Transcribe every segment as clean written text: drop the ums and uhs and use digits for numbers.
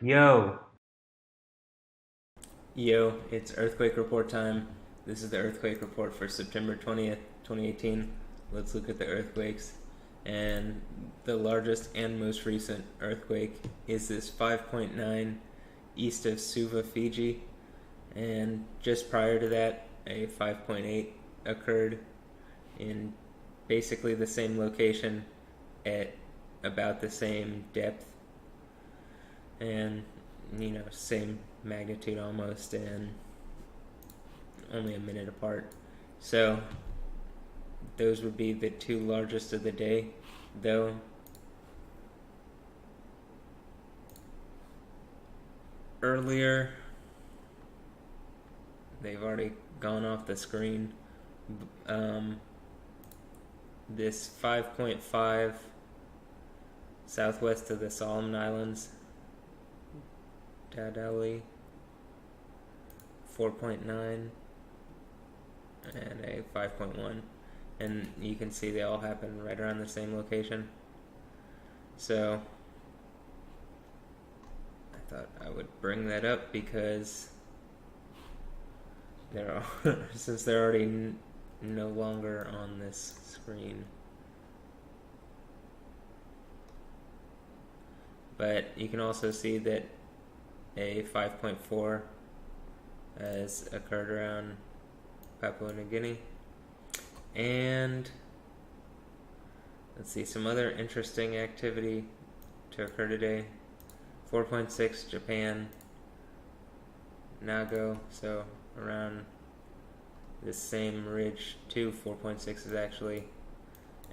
Yo, Yo, it's earthquake report time. This is the earthquake report for September 20th, 2018. Let's look at the earthquakes. And the largest and most recent earthquake is this 5.9 east of Suva, Fiji. And just prior to that, a 5.8 occurred in basically the same location at about the same depth and same magnitude almost, and only a minute apart. So those would be the two largest of the day, though. Earlier, they've already gone off the screen. This 5.5 southwest of the Solomon Islands, Dadali, 4.9, and a 5.1. And you can see they all happen right around the same location. So I thought I would bring that up because since they're already no longer on this screen. But you can also see that a 5.4 has occurred around Papua New Guinea. And let's see, some other interesting activity to occur today. 4.6 Japan, Nago, so around this same ridge too. 4.6 is actually,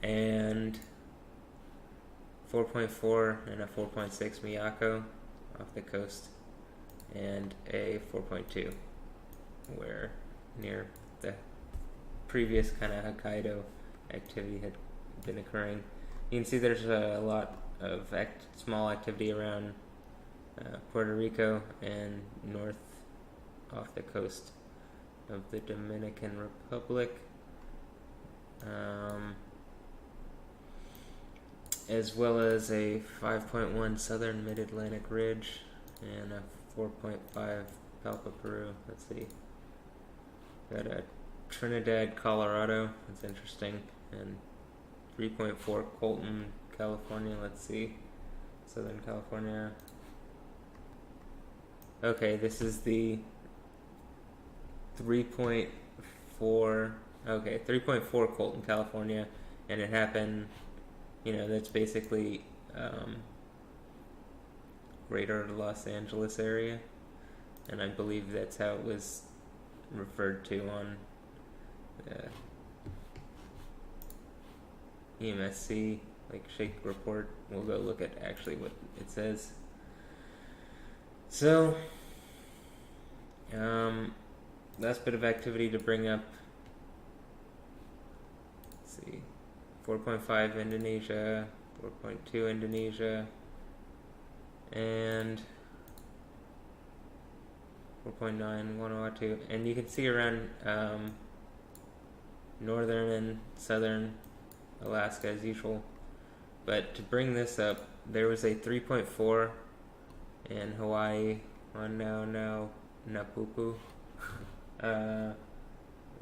and 4.4 and a 4.6 Miyako off the coast, and a 4.2 where near the previous kind of Hokkaido activity had been occurring. You can see there's a lot of small activity around Puerto Rico and north off the coast of the Dominican Republic, as well as a 5.1 southern mid-Atlantic ridge and a 4.5 Palpa, Peru. Let's see. Got a Trinidad, Colorado. That's interesting. And 3.4 Colton, California. Let's see. Southern California. Okay, this is the 3.4. Okay, 3.4 Colton, California. And it happened, that's basically greater Los Angeles area. And I believe that's how it was referred to on EMSC, like Shake Report. We'll go look at actually what it says. So, last bit of activity to bring up. Let's see, 4.5 Indonesia, 4.2 Indonesia, and 4.9 Vanuatu, and you can see around northern and southern Alaska as usual. But to bring this up, there was a 3.4 in Hawaii, Honaunau-Napoopoo. Let's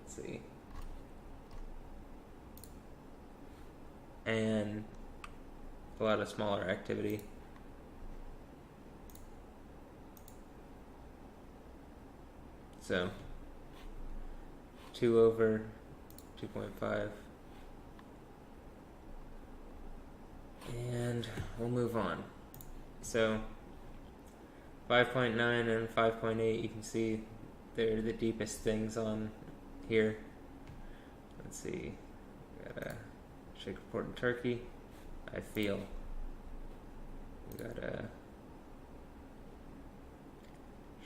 see. And a lot of smaller activity. So 2 over 2.5. And we'll move on. So 5.9 and 5.8, you can see they're the deepest things on here. Let's see. We got a Shake Report in Turkey. I feel. We got a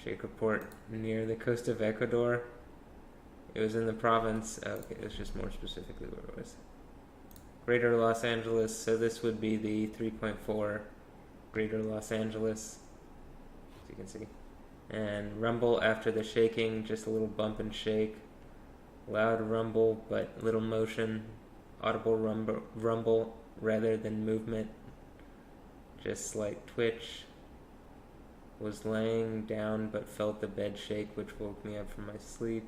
Shake Report near the coast of Ecuador. It was in the province. Okay, it's just more specifically where it was. Greater Los Angeles. So this would be the 3.4 Greater Los Angeles, as you can see. And rumble after the shaking, just a little bump and shake. Loud rumble, but little motion. Audible rumble rather than movement. Just slight twitch. Was laying down but felt the bed shake, which woke me up from my sleep.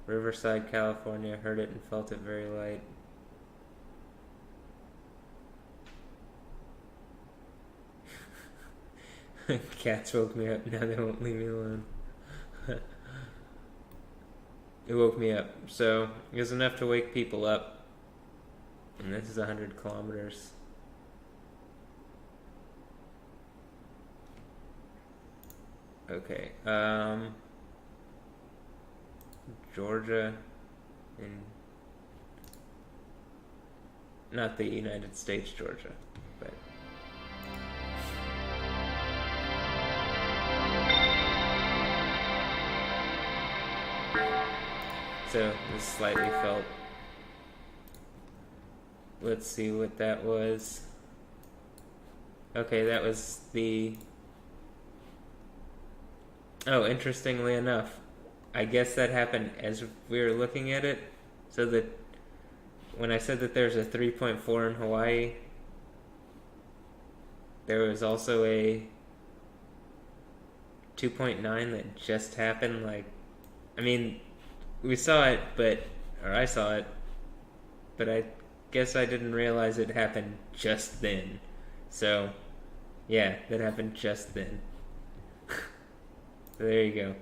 Riverside, California, heard it and felt it very light. Cats woke me up, now they won't leave me alone. It woke me up, so it was enough to wake people up. And this is 100 kilometers. Okay, Georgia, and not the United States Georgia, but so this slightly felt. Let's see what that was. Okay, that was the. Oh, interestingly enough, I guess that happened as we were looking at it. So that when I said that there's a 3.4 in Hawaii, there was also a 2.9 that just happened. Like, I mean, we saw it, or I saw it, but I guess I didn't realize it happened just then. So, yeah, that happened just then. So there you go.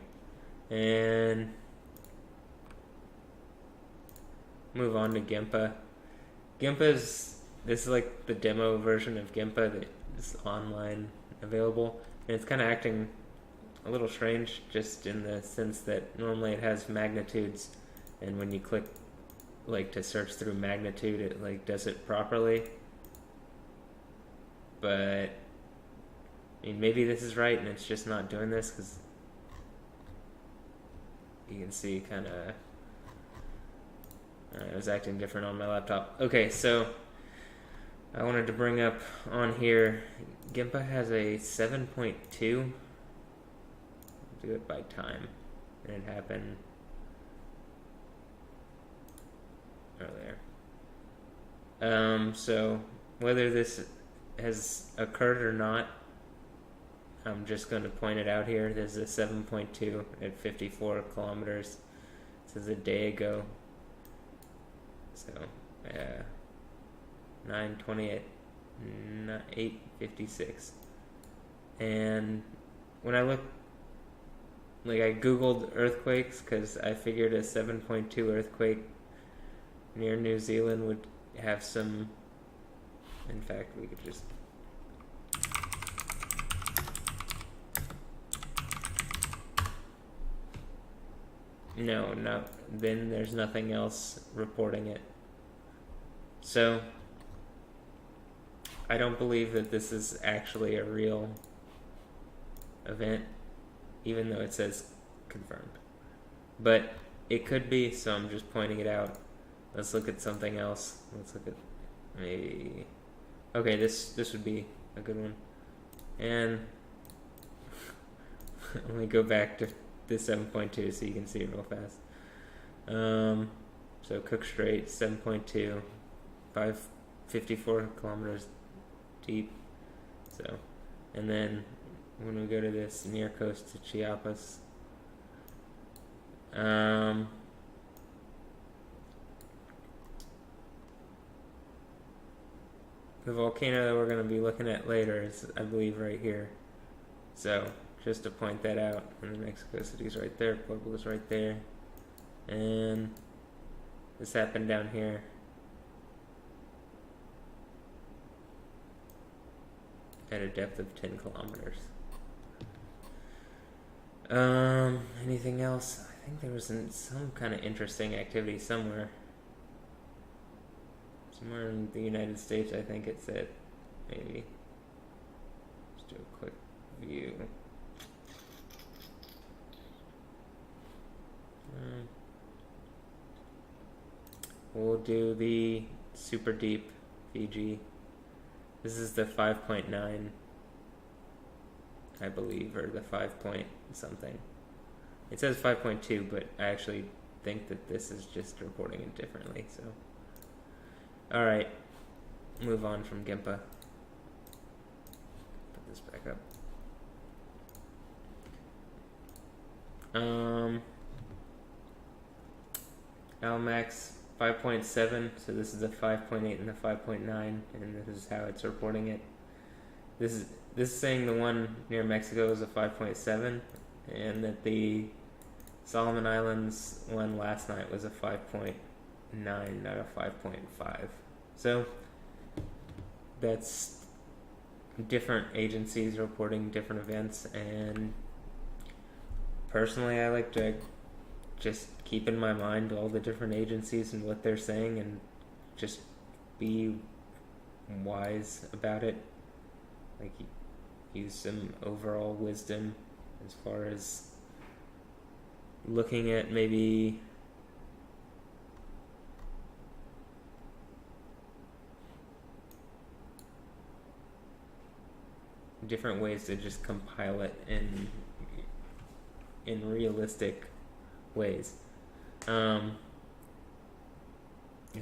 And move on to Gempa. This is like the demo version of Gempa that is online available. And it's kind of acting a little strange, just in the sense that normally it has magnitudes, and when you click like to search through magnitude, it like does it properly. But I mean, maybe this is right and it's just not doing this, because you can see kind of it was acting different on my laptop. Okay, so I wanted to bring up on here, Gempa has a 7.2. Do it by time, and it happened earlier. So whether this has occurred or not, I'm just going to point it out here. There's a 7.2 at 54 kilometers. This is a day ago. So, 9:20 at 8:56. And when I look, like, I googled earthquakes because I figured a 7.2 earthquake near New Zealand would have some. In fact, we could just. No, then there's nothing else reporting it. So, I don't believe that this is actually a real event, even though it says confirmed. But it could be, so I'm just pointing it out. Let's look at something else. Let's look at maybe. Okay, this would be a good one. And let me go back to this 7.2 so you can see it real fast. So Cook Strait, 7.2, 554 kilometers deep. So, and then when we go to this near coast to Chiapas, the volcano that we're going to be looking at later is, I believe, right here. So, just to point that out, and the Mexico City's right there, Puebla's right there, and this happened down here. At a depth of 10 kilometers. Anything else? I think there was some kind of interesting activity somewhere. Somewhere in the United States, I think it said. Maybe. Just do a quick view. We'll do the super deep Fiji. This is the 5.9, I believe, or the 5 point something. It says 5.2, but I actually think that this is just reporting it differently. So, all right, move on from Gempa. this back up. Almax 5.7, so this is a 5.8 and a 5.9, and this is how it's reporting it. This is saying the one near Mexico is a 5.7, and that the Solomon Islands one last night was a 5.9, not a 5.5. So that's different agencies reporting different events, and personally I like to just keep in my mind all the different agencies and what they're saying and just be wise about it. Like, use some overall wisdom as far as looking at maybe different ways to just compile it in realistic ways.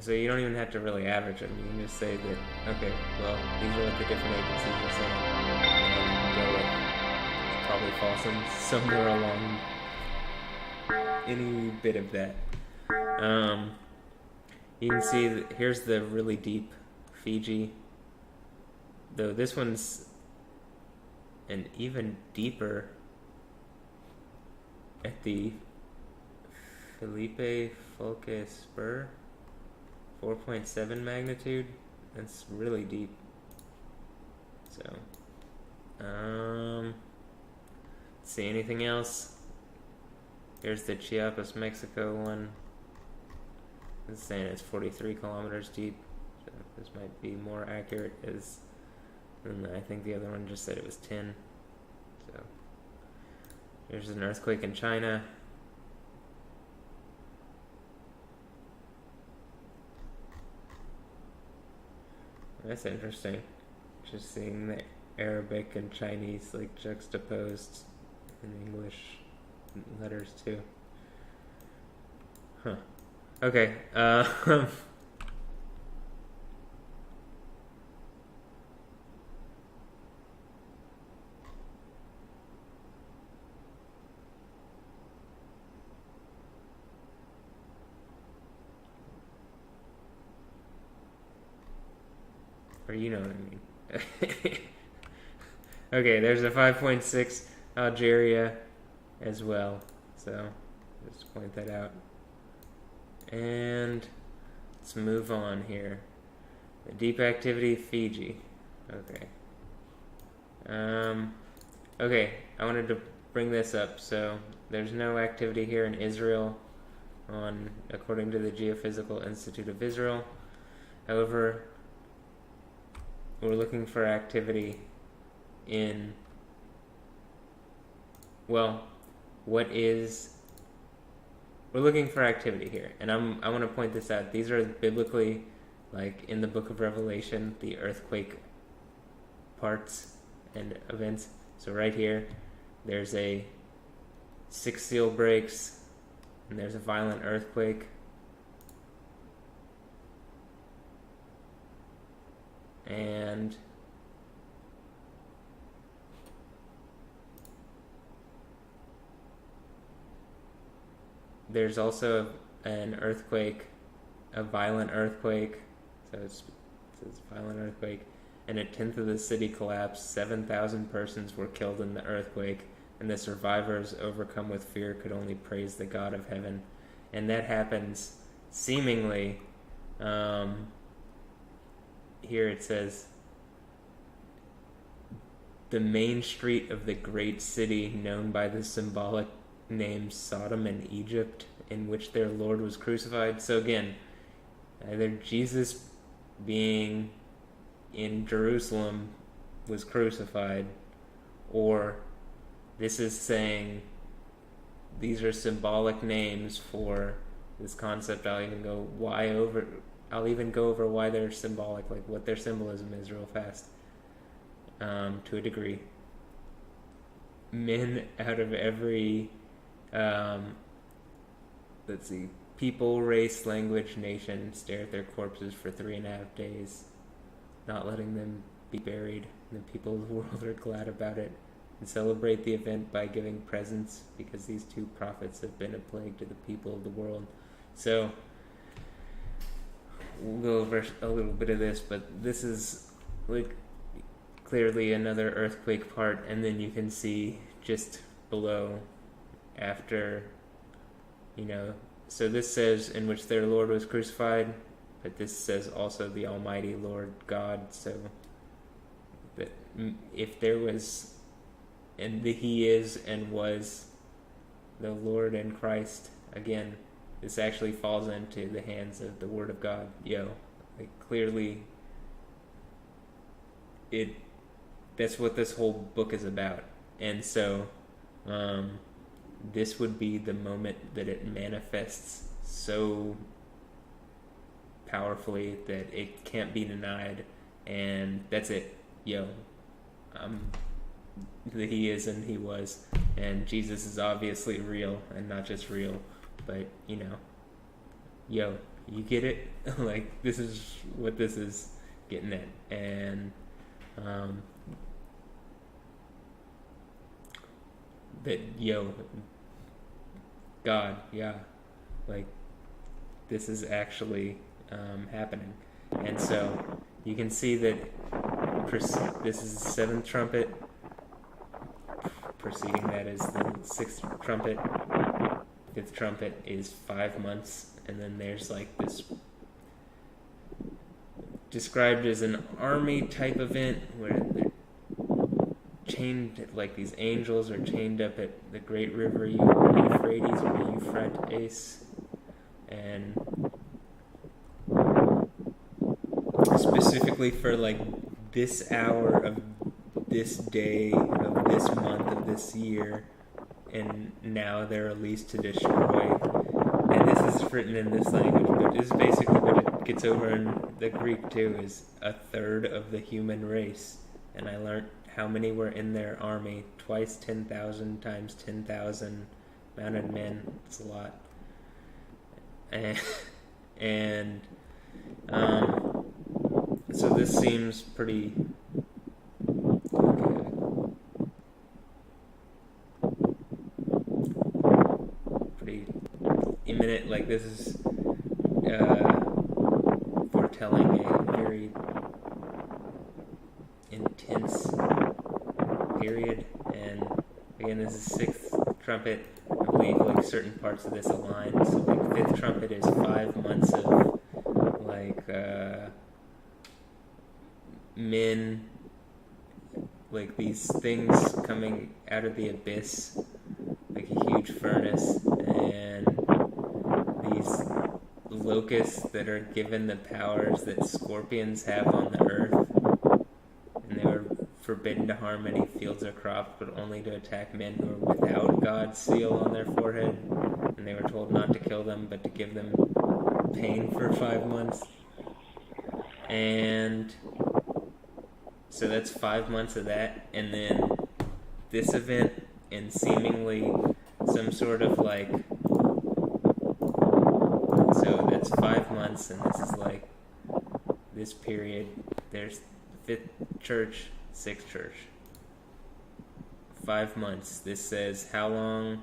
So you don't even have to really average them. You can just say that, okay, well, these are what the different agencies are saying, and go with probably false and somewhere along any bit of that. You can see that here's the really deep Fiji, though this one's an even deeper at the Felipe Folke Spur, 4.7 magnitude. That's really deep. So, let's see, anything else? Here's the Chiapas, Mexico one. It's saying it's 43 kilometers deep. So this might be more accurate, and I think the other one just said it was 10. So here's an earthquake in China. That's interesting. Just seeing the Arabic and Chinese like juxtaposed in English letters too. Huh. Okay. Or you know what I mean. Okay, there's a 5.6 Algeria as well. So just point that out. And let's move on here. The deep activity Fiji. Okay. Okay, I wanted to bring this up. So there's no activity here in Israel according to the Geophysical Institute of Israel. However, we're looking for activity we're looking for activity here, and I want to point this out. These are biblically, like in the book of Revelation, the earthquake parts and events. So right here, there's a 6 seal breaks, and there's a violent earthquake. And there's also an earthquake, a violent earthquake. So it's a violent earthquake. And a tenth of the city collapsed. 7,000 persons were killed in the earthquake. And the survivors, overcome with fear, could only praise the God of heaven. And that happens seemingly... here it says, the main street of the great city known by the symbolic names Sodom and Egypt, in which their Lord was crucified. So again, either Jesus being in Jerusalem was crucified, or this is saying these are symbolic names for this concept. I'll even go over why they're symbolic, like what their symbolism is real fast, to a degree. Men out of every, people, race, language, nation stare at their corpses for 3.5 days, not letting them be buried. And the people of the world are glad about it and celebrate the event by giving presents, because these two prophets have been a plague to the people of the world. So we'll go over a little bit of this, but this is like clearly another earthquake part, and then you can see just below after, so this says in which their Lord was crucified, but this says also the Almighty Lord God. So that if there was, and the He is and was the Lord and Christ, again, this actually falls into the hands of the Word of God. Like clearly that's what this whole book is about. And so this would be the moment that it manifests so powerfully that it can't be denied, and that's it. The He is and He was, and Jesus is obviously real, and not just real, but you get it? Like, this is what this is getting at. And that God, like this is actually happening. And so you can see that this is the seventh trumpet. Preceding that is the sixth trumpet. Fifth trumpet is 5 months, and then there's like this described as an army type event where they're chained, like these angels are chained up at the great river Euphrates or Euphrates, and specifically for like this hour of this day of this month of this year, and now they're released to destroy. And this is written in this language, but this is basically what it gets over in the Greek too, is a third of the human race. And I learned how many were in their army, twice 10,000 times 10,000 mounted men. It's a lot. And so this seems pretty imminent. Like this is foretelling a very intense period. And again, this is sixth trumpet. I believe like certain parts of this align. So like fifth trumpet is 5 months of like men, like these things coming out of the abyss, like a huge furnace, and these locusts that are given the powers that scorpions have on the earth, and they were forbidden to harm any fields or crops, but only to attack men who are without God's seal on their forehead, and they were told not to kill them, but to give them pain for 5 months. And so that's 5 months of that, and then this event, and seemingly some sort of like, so that's 5 months, and this is like this period. There's the fifth church, sixth church. 5 months. This says how long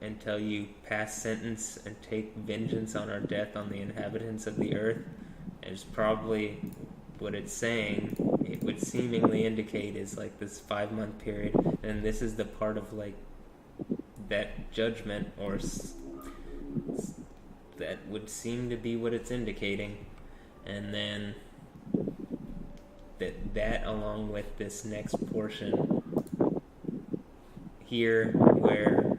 until you pass sentence and take vengeance on our death on the inhabitants of the earth. Is probably what it's saying. It would seemingly indicate is like this 5 month period, and this is the part of like that judgment, or that would seem to be what it's indicating. And then that along with this next portion here where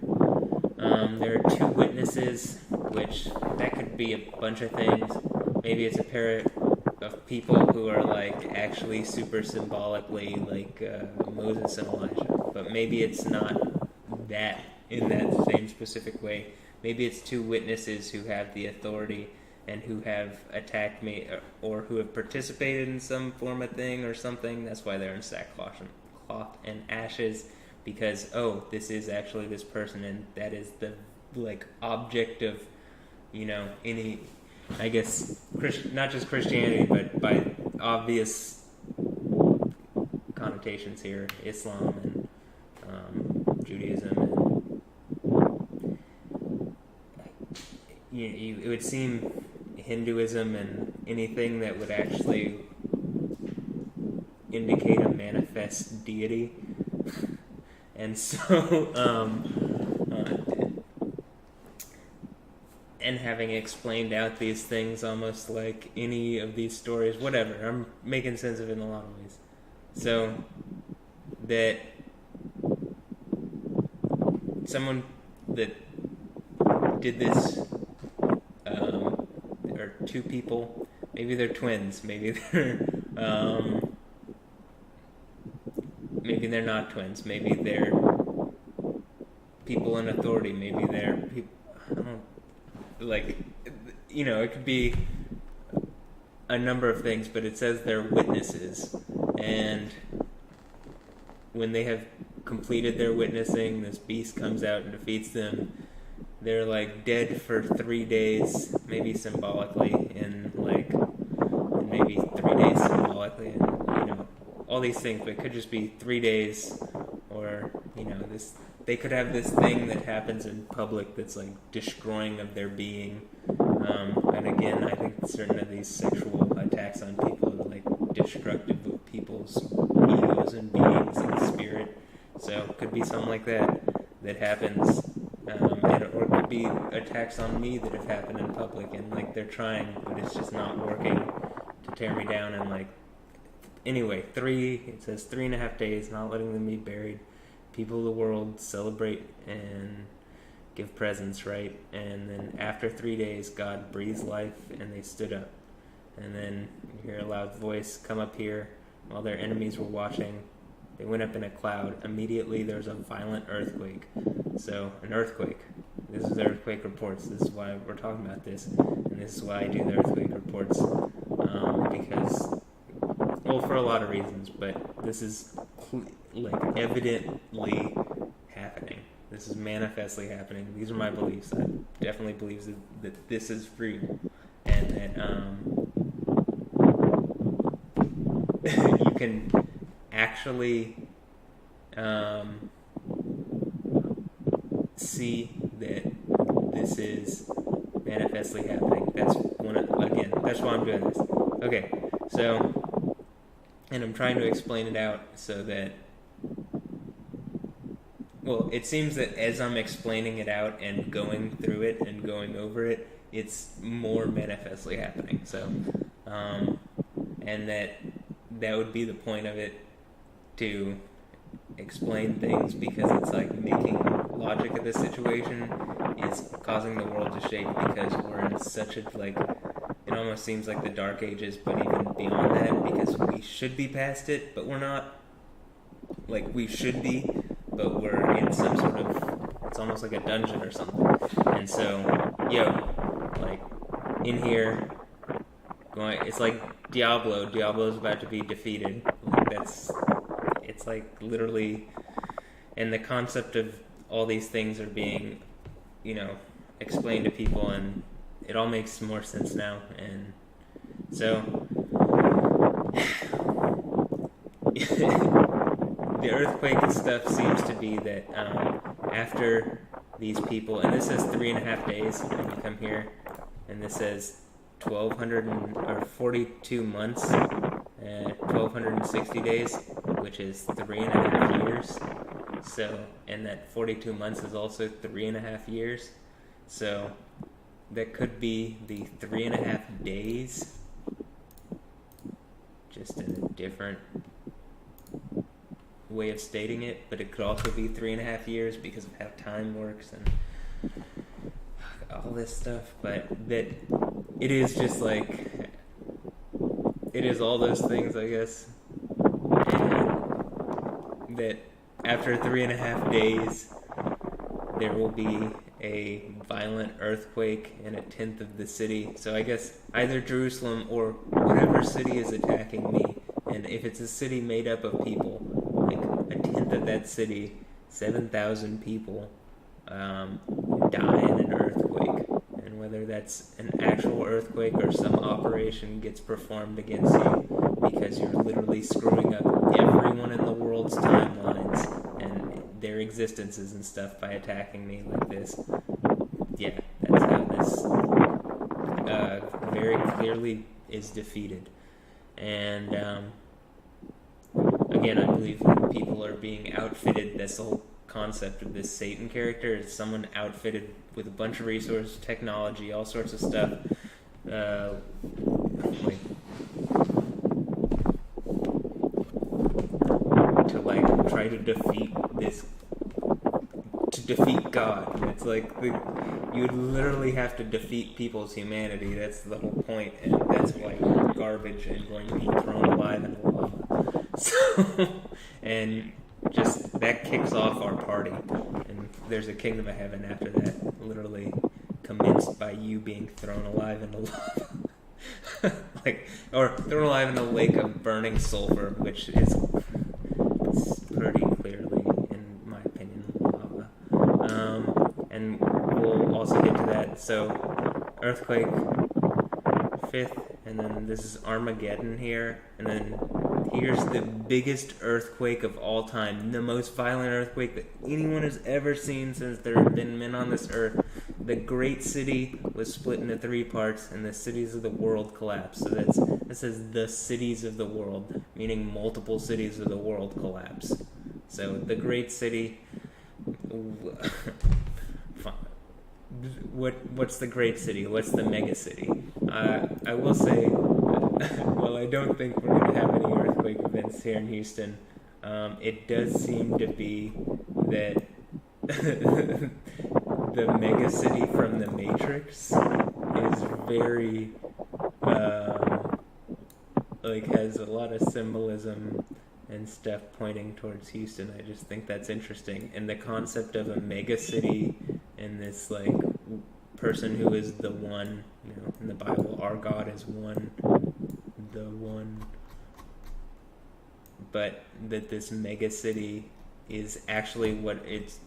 there are 2 witnesses, which that could be a bunch of things. Maybe it's a pair of people who are like actually super symbolically like Moses and Elijah, but maybe it's not that in that same specific way. Maybe it's 2 witnesses who have the authority and who have attacked me, or who have participated in some form of thing or something. That's why they're in sackcloth and ashes, because this is actually this person, and that is the like object of any I guess, not just Christianity, but by obvious connotations here, Islam and Judaism. And it would seem Hinduism and anything that would actually indicate a manifest deity. And so, and having explained out these things almost like any of these stories, whatever, I'm making sense of it in a lot of ways. So, that someone that did this, or two people, maybe they're twins, maybe they're not twins, maybe they're people in authority, maybe they're people, I don't know, like, it could be a number of things, but it says they're witnesses, and when they have completed their witnessing, this beast comes out and defeats them. They're like dead for 3 days, maybe symbolically, and maybe 3 days symbolically, and all these things. But it could just be 3 days, or this. They could have this thing that happens in public that's like destroying of their being. And again, I think certain of these sexual attacks on people are like destructive of people's egos and beings and spirit. So it could be something like that happens. Or it could be attacks on me that have happened in public, and like they're trying, but it's just not working to tear me down. And anyway, it says 3.5 days, not letting them be buried. People of the world celebrate and give presents, right? And then after 3 days, God breathes life, and they stood up. And then you hear a loud voice come up here while their enemies were watching. They went up in a cloud. Immediately there was a violent earthquake. So, an earthquake. This is earthquake reports. This is why we're talking about this. And this is why I do the earthquake reports. Because, for a lot of reasons, but this is evidently happening. This is manifestly happening. These are my beliefs. I definitely believe that this is real. And that you can actually see that this is manifestly happening. That's why I'm doing this. Okay, so, and I'm trying to explain it out so that, it seems that as I'm explaining it out and going through it and going over it, it's more manifestly happening. So, and that would be the point of it, to explain things, because it's like making logic of the situation is causing the world to shake, because we're in such a, it almost seems like the dark ages, but even beyond that, because we should be past it, but we're not. We should be, but we're in some sort of, it's almost like a dungeon or something. And so, in here, it's like Diablo's about to be defeated. It's literally, and the concept of all these things are being, explained to people, and it all makes more sense now. And so, the earthquake stuff seems to be that after these people, and this says 3.5 days when you come here, and this says 42 months, 1,260 days, which is 3.5 years. So, and that 42 months is also 3.5 years. So, that could be the 3.5 days, just in a different way of stating it. But it could also be 3.5 years because of how time works and all this stuff. But that it is just it is all those things, I guess. And that after 3.5 days, there will be a violent earthquake in 1/10 of the city. So I guess either Jerusalem or whatever city is attacking me, and if it's a city made up of people, 1/10 of that city, 7,000 people, die in an earthquake. And and whether that's an actual earthquake or some operation gets performed against you because you're literally screwing up everyone in the world's timelines and their existences and stuff by attacking me like this. Yeah, that's how this very clearly is defeated. And again, I believe people are being outfitted. That's the whole concept of this Satan character, is someone outfitted with a bunch of resources, technology, all sorts of stuff, to try to defeat God. It's like you would literally have to defeat people's humanity. That's the whole point, and that's why you're garbage and going to be thrown alive in the lava. So, and just that kicks off our party, and there's a kingdom of heaven after that, literally commenced by you being thrown alive in the lava. Or thrown alive in a lake of burning sulfur, which is pretty clearly, in my opinion, lava. And we'll also get to that. So, earthquake, 5th, and then this is Armageddon here, and then here's the biggest earthquake of all time, the most violent earthquake that anyone has ever seen since there have been men on this earth. The great city was split into 3 parts, and the cities of the world collapsed. So that says the cities of the world, meaning multiple cities of the world collapse. So the great city. What's the great city? What's the mega city? I will say, well, I don't think we're going to have any earthquake events here in Houston. It does seem to be that the mega city from the Matrix is very, has a lot of symbolism and stuff pointing towards Houston. I just think that's interesting. And the concept of a mega city and this, person who is the one, in the Bible, our God is one, the one, but that this mega city is actually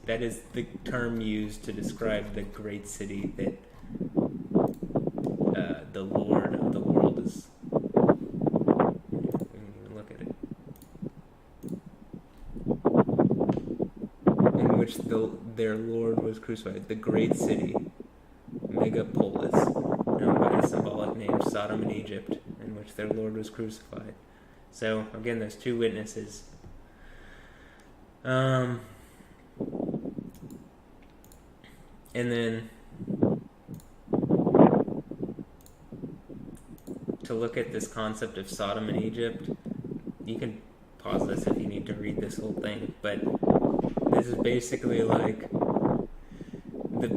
that is the term used to describe the great city that the Lord of the world is. Look at it. In which their Lord was crucified. The great city, Megapolis, known by the symbolic name Sodom and Egypt, in which their Lord was crucified. So, again, there's 2 witnesses. And then to look at this concept of Sodom and Egypt, you can pause this if you need to read this whole thing, but this is basically the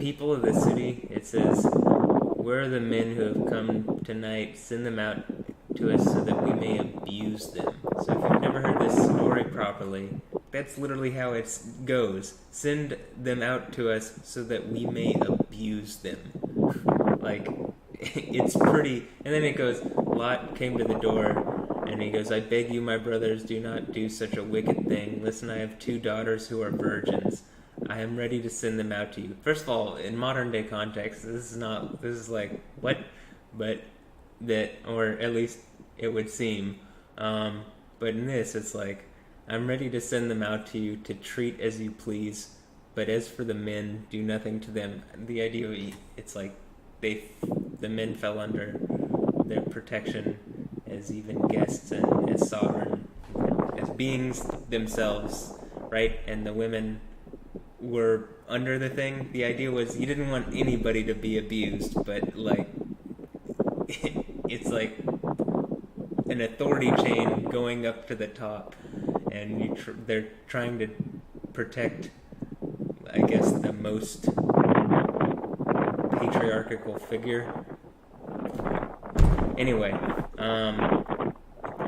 people of the city. It says, "Where are the men who have come tonight? Send them out to us so that we may abuse them." So if you've never heard this story properly, that's literally how it goes. Send them out to us so that we may abuse them. It's pretty. And then it goes, Lot came to the door, and he goes, "I beg you, my brothers, do not do such a wicked thing. Listen, I have 2 daughters who are virgins. I am ready to send them out to you." First of all, in modern day context, this is what? But that, or at least it would seem. But in this, it's I'm ready to send them out to you to treat as you please. But as for the men, do nothing to them. The idea, it's the men fell under their protection as even guests and as sovereign, as beings themselves, right? And the women were under the thing. The idea was you didn't want anybody to be abused, but it's an authority chain going up to the top, and they're trying to protect, I guess, the most patriarchal figure. Anyway,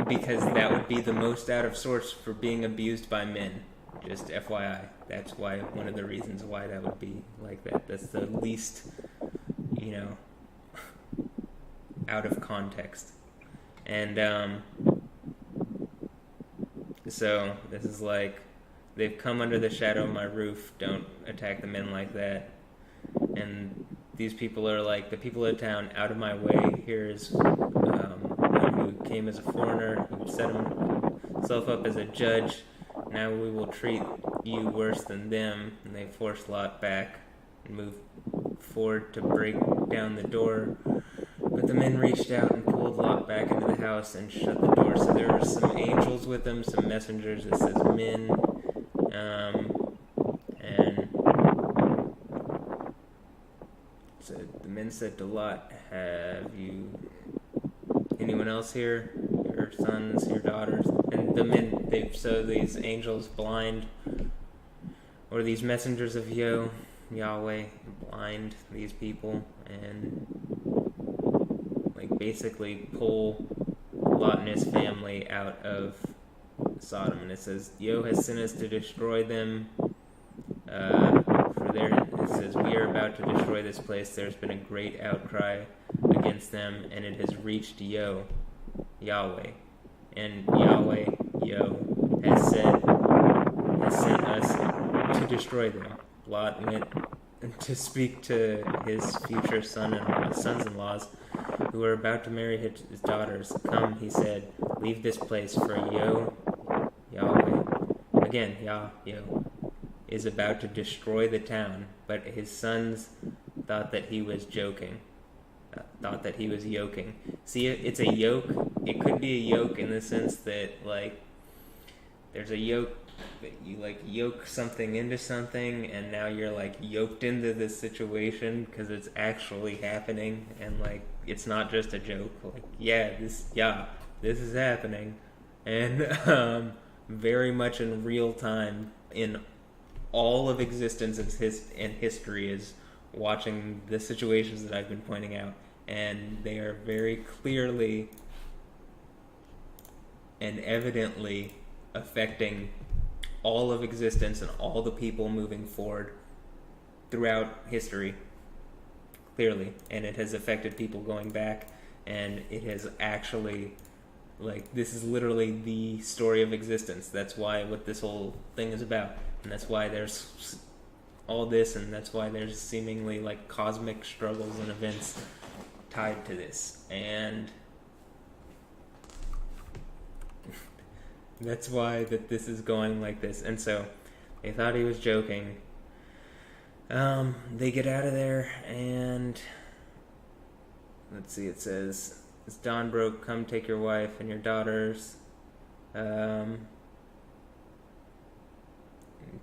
because that would be the most out of sorts for being abused by men. Just FYI, that's why one of the reasons why that would be like that. That's the least, out of context. And so this is they've come under the shadow of my roof. Don't attack the men like that. And these people are like, the people of town, out of my way. Here is one who came as a foreigner. He would set himself up as a judge. Now we will treat you worse than them. And they forced Lot back and moved forward to break down the door. But the men reached out and pulled Lot back into the house and shut the door. So there were some angels with them, some messengers. It says men. And so the men said to Lot, have you anyone else here? Your sons, your daughters? And the men, so these angels blind, or these messengers of Yahweh, blind these people, and like basically pull Lot and his family out of Sodom. And it says, has sent us to destroy them. It says, we are about to destroy this place. There's been a great outcry against them, and it has reached Yahweh. And Yahweh, has sent us to destroy them. Lot went to speak to his future sons-in-laws, who were about to marry his daughters. Come, he said, leave this place, for Yahweh, again, is about to destroy the town. But his sons thought that he was joking. Thought that he was yoking. See, it's a yoke. It could be a yoke in the sense that, like, there's a yoke that you, like, yoke something into something, and now you're, like, yoked into this situation because it's actually happening, and, like, it's not just a joke. Like, this is happening, and very much in real time, in all of existence and history, is watching the situations that I've been pointing out, and they are very clearly and evidently affecting all of existence and all the people moving forward throughout history, clearly. And it has affected people going back, and it has actually, like, this is literally the story of existence. That's what this whole thing is about, and that's why there's all this, and that's why there's seemingly, like, cosmic struggles and events tied to this, and that's why that this is going like this. And so they thought he was joking. They get out of there, and let's see, it says, as dawn broke, come take your wife and your daughters.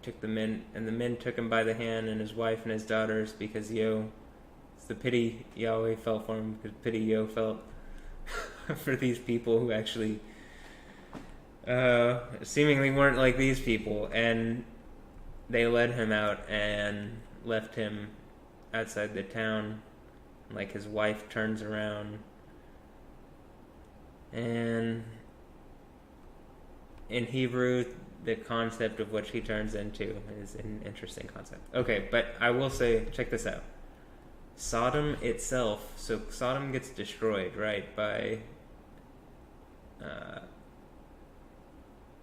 Took the men, and the men took him by the hand, and his wife and his daughters, because it's the pity Yahweh felt for him, because pity felt for these people who actually seemingly weren't like these people. And they led him out and left him outside the town. Like, his wife turns around, and in Hebrew, the concept of what she turns into is an interesting concept. Okay, but I will say, check this out. Sodom itself, so Sodom gets destroyed, right, by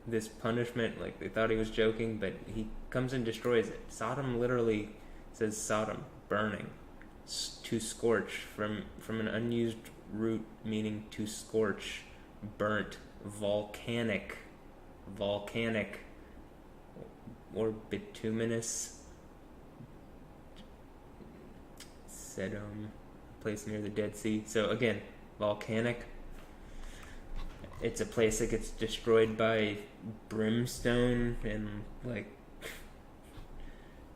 this punishment. Like, they thought he was joking, but he comes and destroys it. Sodom literally says Sodom, burning, to scorch, from an unused root meaning to scorch, burnt, volcanic, or bituminous, Sedum, place near the Dead Sea. So again, volcanic. It's a place that gets destroyed by brimstone and, like,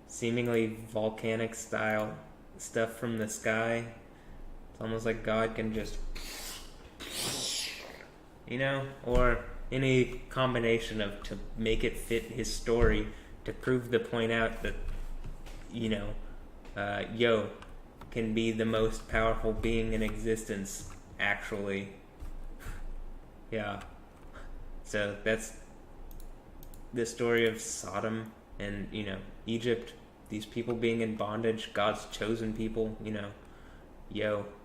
seemingly volcanic style stuff from the sky. It's almost like God can just, or any combination of, to make it fit his story, to prove the point out that, can be the most powerful being in existence, actually. Yeah. So that's the story of Sodom and, Egypt, these people being in bondage, God's chosen people,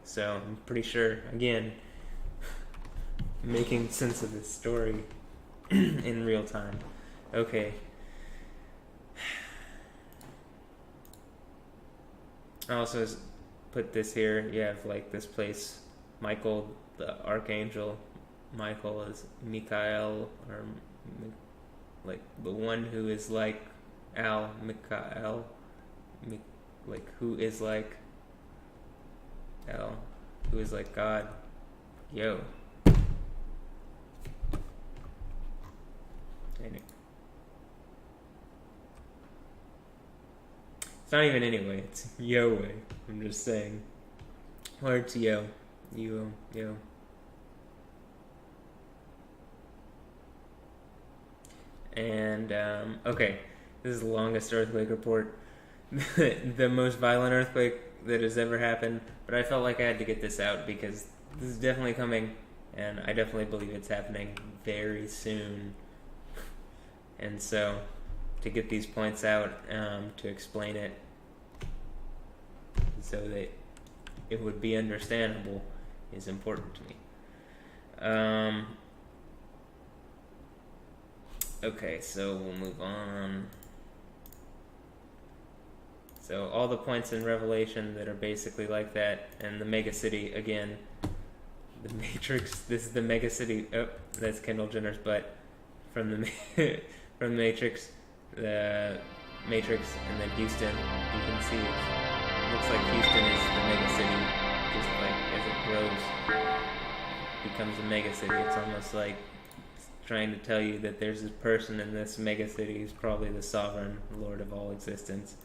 So I'm pretty sure, again, making sense of this story in real time. Okay. Also, put this here. You have like this place, Michael, the archangel. Michael is Mikael, or like the one who is like Mikael, like who is like El, who is like God. Yo. Anyway. It's not even anyway, it's Yo-way. I'm just saying. Or it's Yo. Yo. And, okay. This is the longest earthquake report. The most violent earthquake that has ever happened. But I felt like I had to get this out because this is definitely coming. And I definitely believe it's happening very soon. And so, to get these points out, to explain it so that it would be understandable is important to me. Okay, so we'll move on. So all the points in Revelation that are basically like that, and the mega city, again, the Matrix, this is the mega city, oh, that's Kendall Jenner's butt, from the from the Matrix, and then Houston, you can see it looks like Houston is the mega city, just like as it grows, becomes a mega city. It's almost like it's trying to tell you that there's this person in this mega city who's probably the sovereign Lord of all existence.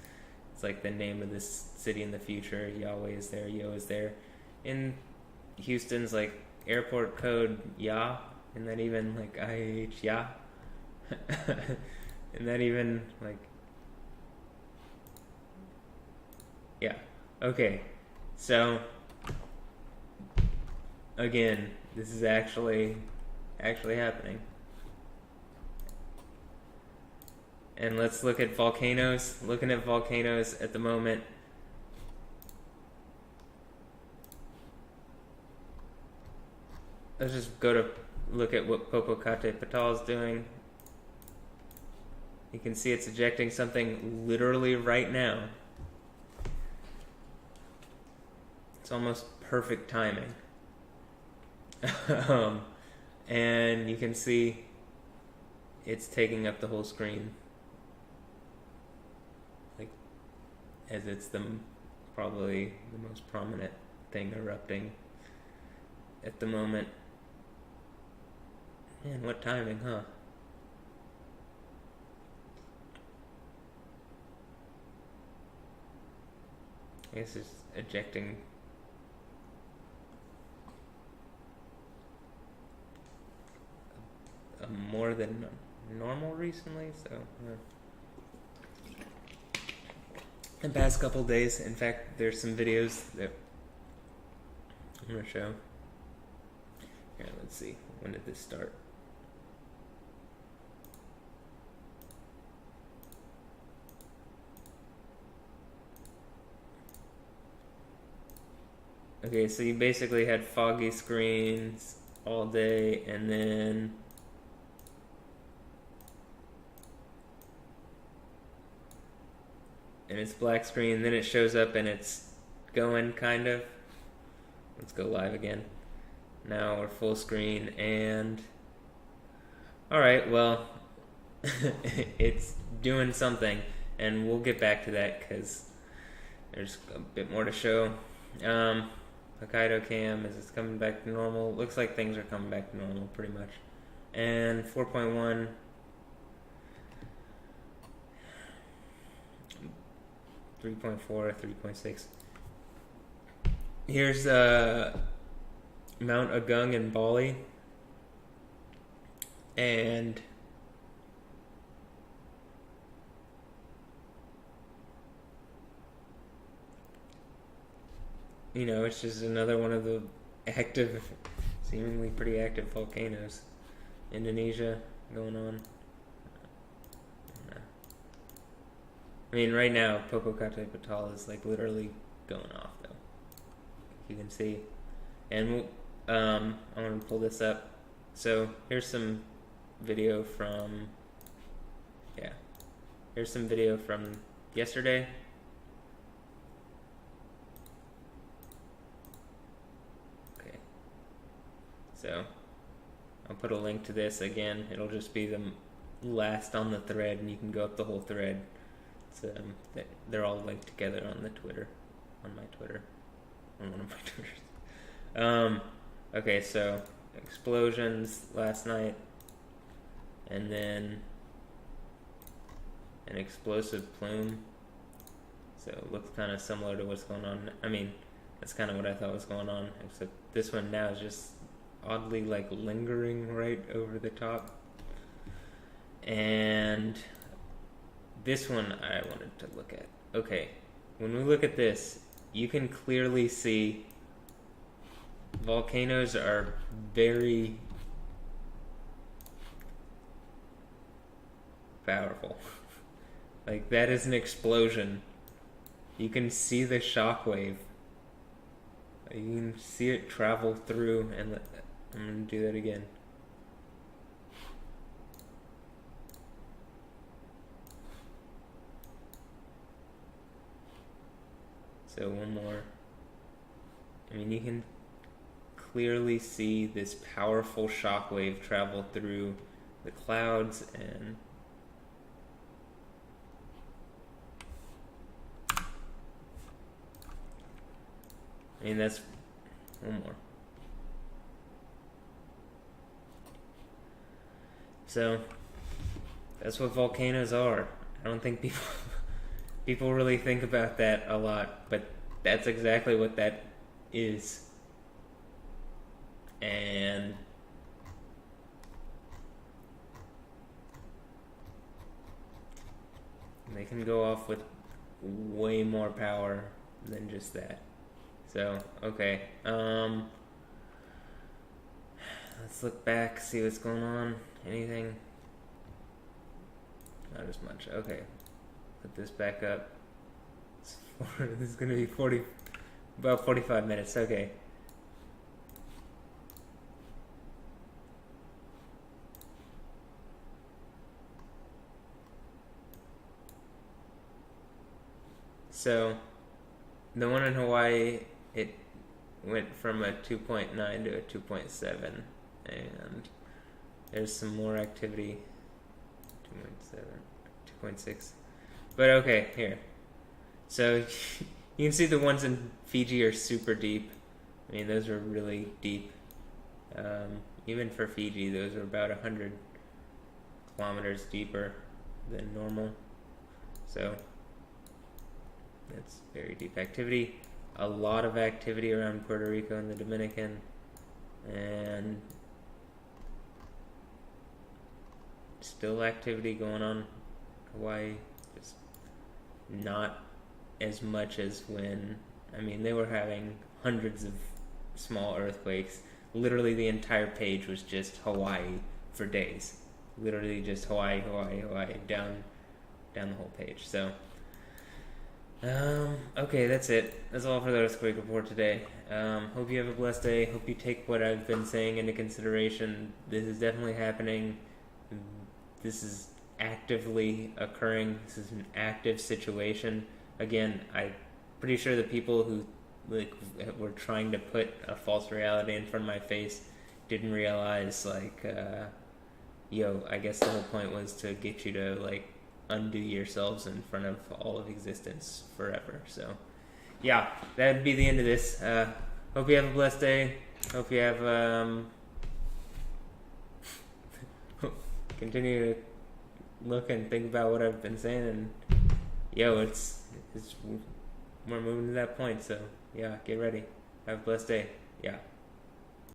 It's like the name of this city in the future. Yahweh is there, Yo is there. In Houston's like airport code Yah, and then even like IH Yah. And then even like, yeah, okay, so again, this is actually happening. And let's look at volcanoes. Looking at volcanoes at the moment. Let's just go to look at what Popocatépetl is doing. You can see it's ejecting something literally right now. It's almost perfect timing. And you can see it's taking up the whole screen. Like, as it's probably the most prominent thing erupting at the moment. Man, what timing, huh? I guess it's ejecting more than normal recently, so the past couple days. In fact, there's some videos that I'm gonna show. Here, let's see. When did this start? Okay, so you basically had foggy screens all day, and then it's black screen, then it shows up and it's going, kind of. Let's go live again. Now we're full screen, and alright, well, it's doing something, and we'll get back to that because there's a bit more to show. Hokkaido cam, is it's coming back to normal? Looks like things are coming back to normal pretty much. And 4.1, 3.4, 3.6. Here's Mount Agung in Bali. And you know, it's just another one of the active, seemingly pretty active volcanoes. Indonesia going on. I mean, right now, Popocatépetl is like literally going off, though. You can see. And I'm going to pull this up. So here's some video from, here's some video from yesterday. So I'll put a link to this again. It'll just be the last on the thread, and you can go up the whole thread. So they're all linked together on the Twitter, on my Twitter, on one of my Twitters. Okay, so explosions last night, and then an explosive plume. So it looks kind of similar to what's going on. I mean, that's kind of what I thought was going on, except this one now is just oddly like lingering right over the top. And this one I wanted to look at. Okay, when we look at this, you can clearly see volcanoes are very powerful. Like, that is an explosion. You can see the shockwave. You can see it travel through, and I'm going to do that again. So one more. I mean, you can clearly see this powerful shockwave travel through the clouds, and I mean, that's one more. So that's what volcanoes are. I don't think people really think about that a lot, but that's exactly what that is. And they can go off with way more power than just that. So, okay. Let's look back, see what's going on. Anything? Not as much. Okay. Put this back up. This is going to be about 45 minutes. Okay. So, the one in Hawaii, it went from a 2.9 to a 2.7, and there's some more activity. 2.7, 2.6. But okay, here. So, you can see the ones in Fiji are super deep. I mean, those are really deep. Even for Fiji, those are about 100 kilometers deeper than normal. So, that's very deep activity. A lot of activity around Puerto Rico and the Dominican, and still activity going on Hawaii, just not as much as when, I mean, they were having hundreds of small earthquakes. Literally the entire page was just Hawaii for days. Literally just Hawaii, Hawaii, Hawaii, down the whole page. So okay, that's it. That's all for the earthquake report today. Hope you have a blessed day. Hope you take what I've been saying into consideration. This is definitely happening. This is actively occurring. This is an active situation. Again, I'm pretty sure the people who were trying to put a false reality in front of my face didn't realize, I guess the whole point was to get you to, undo yourselves in front of all of existence forever. So, yeah, that'd be the end of this. Hope you have a blessed day. Hope you have, continue to look and think about what I've been saying, and, we're moving to that point, so, yeah, get ready. Have a blessed day. Yeah.